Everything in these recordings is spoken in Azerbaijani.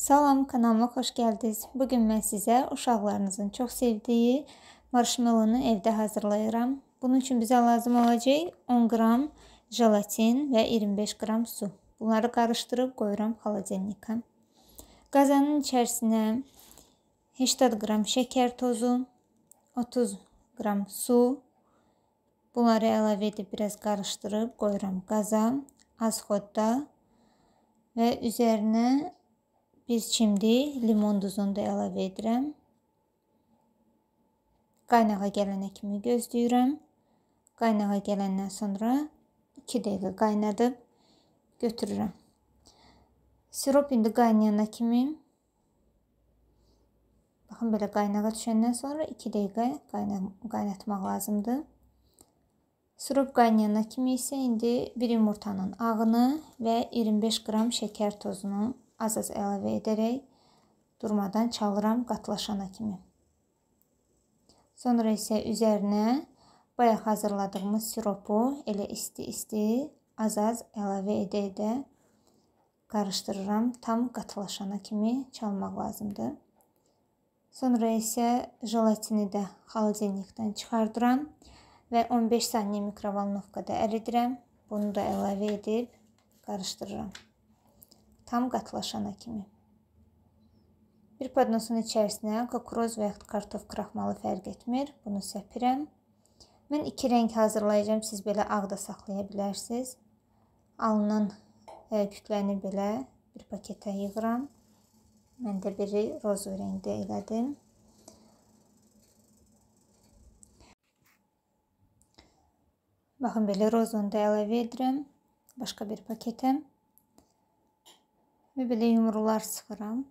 Salam, kanalıma xoş gəldiniz. Bugün mən sizə uşaqlarınızın çox sevdiyi marshmallow'unu evdə hazırlayıram. Bunun üçün bizə lazım olacaq 10 qram jelatin və 25 qram su. Bunları qarışdırıb qoyuram xaladelnika. Qazanın içərisinə 80 qram şəkər tozu, 30 qram su. Bunları əlavə edib biraz qarışdırıb qoyuram qaza, az xodda və üzərinə bir çimdik limon duzunu da əlavə edirəm. Qaynağa gələnə kimi gözləyirəm. Qaynağa gələndən sonra 2 dəqiqə qaynadıb götürürəm. Sirop indi qaynayana kimi baxın belə qaynağa düşəndən sonra 2 dəqiqə qaynatmaq lazımdır. Sirop qaynayana kimi isə indi bir yumurtanın ağını və 25 qram şəkər tozunu az-az əlavə edərək durmadan çalıram qatlaşana kimi. Sonra isə üzərinə bayaq hazırladığımız siropu elə isti-isti az-az əlavə edə-edə qarışdırıram. Tam qatlaşana kimi çalmaq lazımdır. Sonra isə jelatini də xaladelnikdən çıxardıram və 15 saniyə mikrovalnovkada əridirəm. Bunu da əlavə edib qarışdırıram. Tam qatlaşana kimi. Bir podnosun içərisinə kukuruz və yaxud kartof kraxmalı fərq etmir. Bunu səpirəm. Mən 2 rəng hazırlayacağım. Siz belə ağ da saxlaya bilərsiniz. Alınan kütləni belə bir paketə yığıram. Mən də biri rozu rəngdə elədim. Baxın belə rozunu da əlavə edirəm. Başqa bir paketə. Və belə yumrular sıxıram.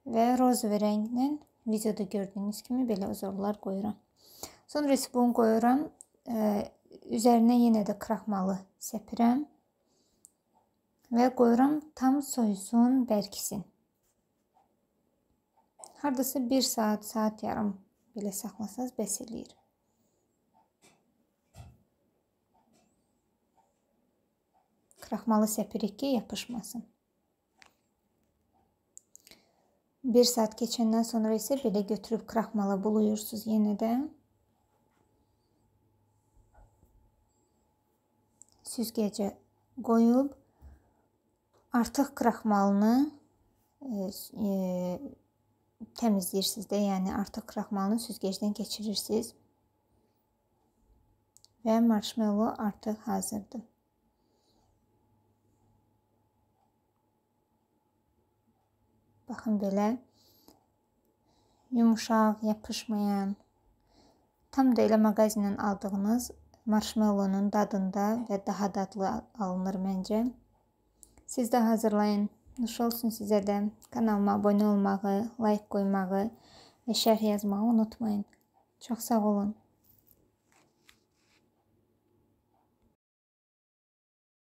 Və rozu rənglə videoda gördüyünüz kimi belə uzorlar qoyuram. Sonra isə bunu qoyuram. Üzərinə yenə də kraxmalı səpirəm. Və qoyuram tam soyusun, bərkisin. Hardasa 1 saat, saat yarım belə saxlasanız bəs eləyir. Kraxmalı səpirik ki, yapışmasın. 1 saat keçəndən sonra isə belə götürüb kraxmala buluyursunuz yenə də. Süzgəcə qoyub artıq kraxmalını təmizləyirsiniz də, yəni artıq kraxmalını süzgəcdən keçirirsiniz. Və marshmallow artıq hazırdır. Baxın belə yumuşaq, yapışmayan, tam da elə mağazindən aldığınız marshmallow'un dadında və daha dadlı alınır məncə. Siz də hazırlayın. Nuş olsun sizə də. Kanalıma abunə olmağı, like qoymağı və şərh yazmağı unutmayın. Çox sağ olun.